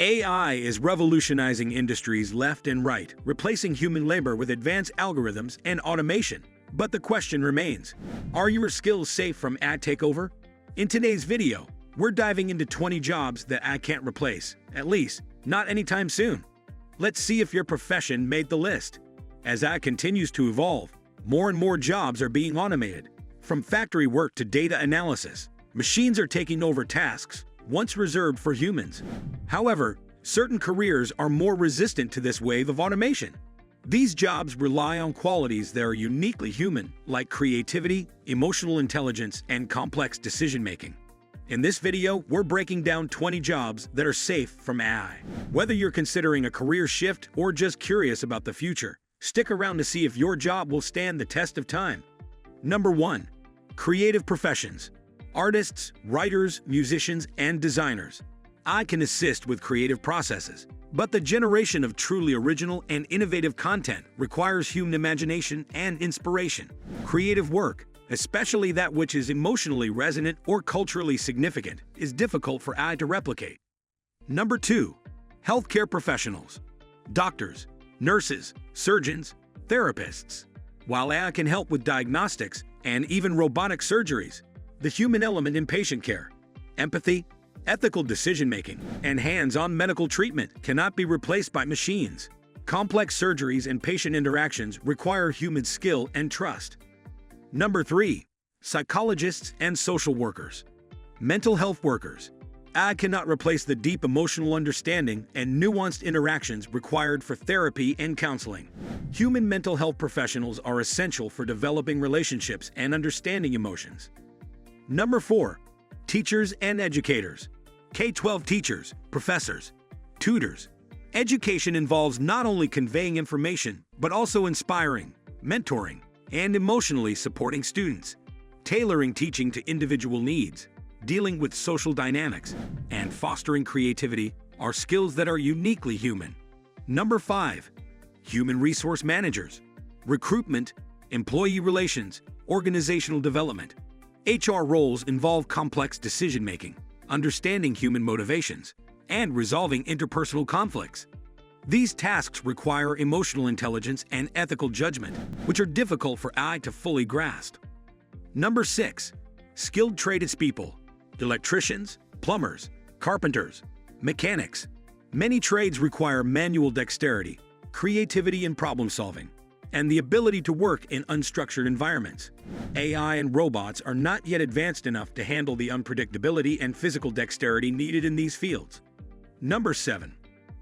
AI is revolutionizing industries left and right, replacing human labor with advanced algorithms and automation. But the question remains, are your skills safe from AI takeover? In today's video, we're diving into 20 jobs that AI can't replace, at least not anytime soon. Let's see if your profession made the list. As AI continues to evolve, more and more jobs are being automated. From factory work to data analysis, machines are taking over tasks once reserved for humans. However, certain careers are more resistant to this wave of automation. These jobs rely on qualities that are uniquely human, like creativity, emotional intelligence, and complex decision-making. In this video, we're breaking down 20 jobs that are safe from AI. Whether you're considering a career shift or just curious about the future, stick around to see if your job will stand the test of time. Number 1. Creative professions. Artists, writers, musicians, and designers. AI can assist with creative processes, but the generation of truly original and innovative content requires human imagination and inspiration. Creative work, especially that which is emotionally resonant or culturally significant, is difficult for AI to replicate. Number 2. Healthcare professionals. Doctors, nurses, surgeons, therapists. While AI can help with diagnostics and even robotic surgeries, the human element in patient care, empathy, ethical decision-making, and hands-on medical treatment cannot be replaced by machines. Complex surgeries and patient interactions require human skill and trust. Number 3. Psychologists and social workers. Mental health workers. AI cannot replace the deep emotional understanding and nuanced interactions required for therapy and counseling. Human mental health professionals are essential for developing relationships and understanding emotions. Number 4. Teachers and educators. K-12 teachers, professors, tutors. Education involves not only conveying information, but also inspiring, mentoring, and emotionally supporting students. Tailoring teaching to individual needs, dealing with social dynamics, and fostering creativity are skills that are uniquely human. Number 5. Human resource managers. Recruitment, employee relations, organizational development. HR roles involve complex decision-making, understanding human motivations, and resolving interpersonal conflicts. These tasks require emotional intelligence and ethical judgment, which are difficult for AI to fully grasp. Number 6. Skilled tradespeople. Electricians, plumbers, carpenters, mechanics. Many trades require manual dexterity, creativity in problem-solving, and the ability to work in unstructured environments. AI and robots are not yet advanced enough to handle the unpredictability and physical dexterity needed in these fields. Number 7.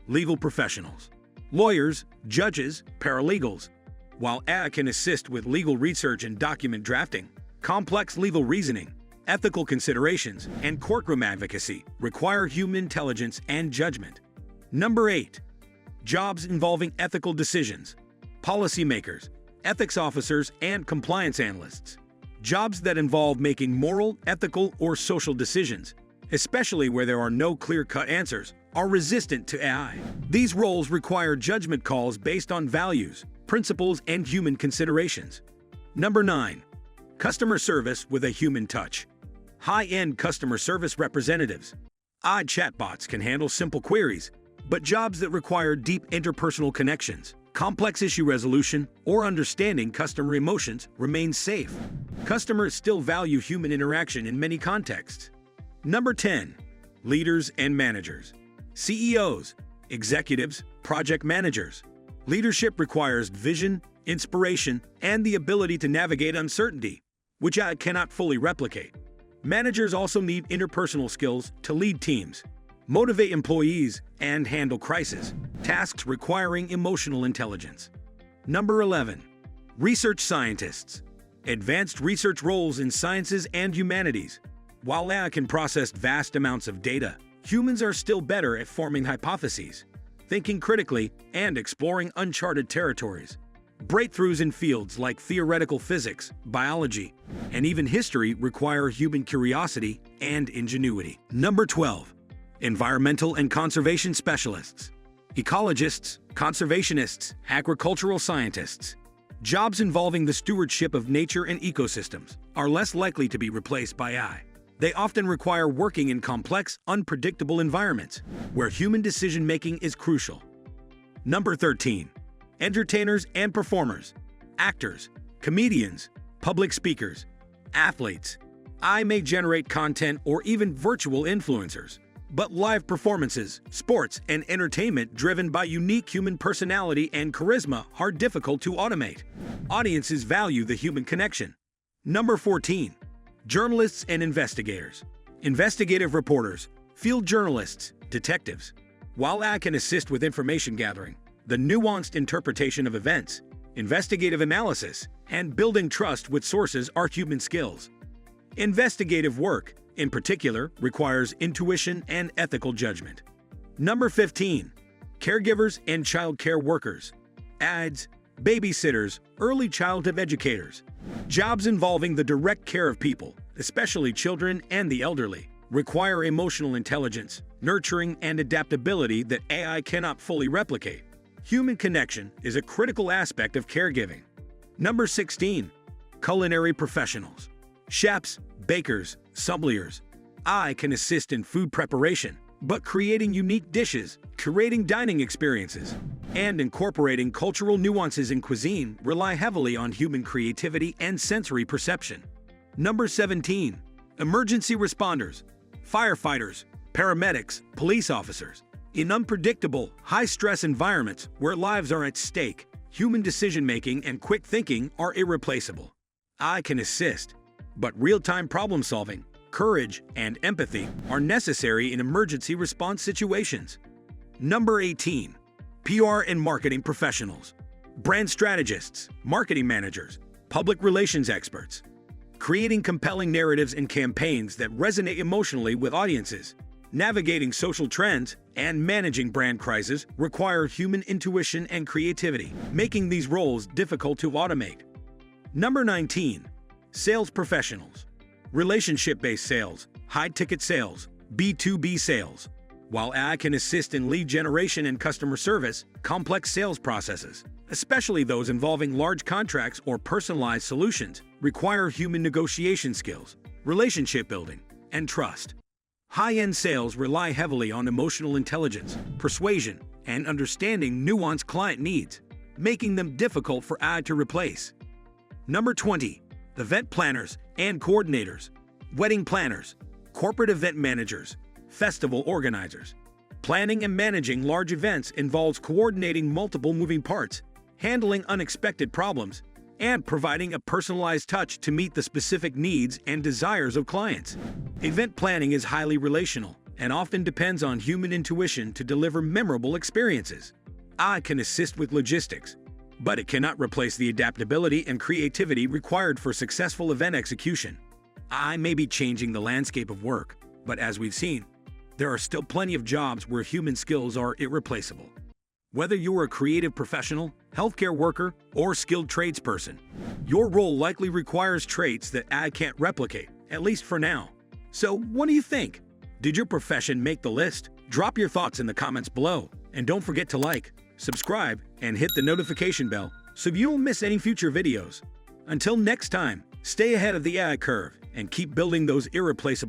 Legal professionals. Lawyers, judges, paralegals. While AI can assist with legal research and document drafting, complex legal reasoning, ethical considerations, and courtroom advocacy require human intelligence and judgment. Number 8. Jobs involving ethical decisions. Policymakers, ethics officers, and compliance analysts. Jobs that involve making moral, ethical, or social decisions, especially where there are no clear-cut answers, are resistant to AI. These roles require judgment calls based on values, principles, and human considerations. Number 9. Customer service with a human touch. High-end customer service representatives. AI chatbots can handle simple queries, but jobs that require deep interpersonal connections, complex issue resolution, or understanding customer emotions remain safe. Customers still value human interaction in many contexts. Number 10. Leaders and managers. CEOs, executives, project managers. Leadership requires vision, inspiration, and the ability to navigate uncertainty, which AI cannot fully replicate. Managers also need interpersonal skills to lead teams, motivate employees, and handle crisis tasks requiring emotional intelligence. Number 11. Research scientists. Advanced research roles in sciences and humanities. While AI can process vast amounts of data, humans are still better at forming hypotheses, thinking critically, and exploring uncharted territories. Breakthroughs in fields like theoretical physics, biology, and even history require human curiosity and ingenuity. Number 12. Environmental and conservation specialists. Ecologists, conservationists, agricultural scientists. Jobs involving the stewardship of nature and ecosystems are less likely to be replaced by AI. They often require working in complex, unpredictable environments, where human decision-making is crucial. Number 13. Entertainers and performers. Actors, comedians, public speakers, athletes. AI may generate content or even virtual influencers, but live performances, sports, and entertainment driven by unique human personality and charisma are difficult to automate. Audiences value the human connection. Number 14. Journalists and investigators. Investigative reporters, field journalists, detectives. While AI can assist with information gathering, the nuanced interpretation of events, investigative analysis, and building trust with sources are human skills. Investigative work, in particular, requires intuition and ethical judgment. Number 15. Caregivers and child care workers. Aides, babysitters, early childhood educators. Jobs involving the direct care of people, especially children and the elderly, require emotional intelligence, nurturing, and adaptability that AI cannot fully replicate. Human connection is a critical aspect of caregiving. Number 16. Culinary professionals. Chefs, bakers, sommeliers. AI can assist in food preparation, but creating unique dishes, curating dining experiences, and incorporating cultural nuances in cuisine rely heavily on human creativity and sensory perception. Number 17. Emergency responders. Firefighters, paramedics, police officers. In unpredictable, high-stress environments where lives are at stake, human decision-making and quick thinking are irreplaceable. AI can assist, but real-time problem-solving, courage, and empathy are necessary in emergency response situations. Number 18. PR and marketing professionals. Brand strategists, marketing managers, public relations experts. Creating compelling narratives and campaigns that resonate emotionally with audiences, navigating social trends, and managing brand crises require human intuition and creativity, making these roles difficult to automate. Number 19. Sales professionals. Relationship-based sales, high-ticket sales, B2B sales. While AI can assist in lead generation and customer service, complex sales processes, especially those involving large contracts or personalized solutions, require human negotiation skills, relationship building, and trust. High-end sales rely heavily on emotional intelligence, persuasion, and understanding nuanced client needs, making them difficult for AI to replace. Number 20. Event planners and coordinators. Wedding planners, corporate event managers, festival organizers. Planning and managing large events involves coordinating multiple moving parts, handling unexpected problems, and providing a personalized touch to meet the specific needs and desires of clients. Event planning is highly relational and often depends on human intuition to deliver memorable experiences. AI can assist with logistics, but it cannot replace the adaptability and creativity required for successful event execution. AI may be changing the landscape of work, but as we've seen, there are still plenty of jobs where human skills are irreplaceable. Whether you're a creative professional, healthcare worker, or skilled tradesperson, your role likely requires traits that AI can't replicate, at least for now. So, what do you think? Did your profession make the list? Drop your thoughts in the comments below, and don't forget to like, subscribe, and hit the notification bell so you don't miss any future videos. Until next time, stay ahead of the AI curve and keep building those irreplaceable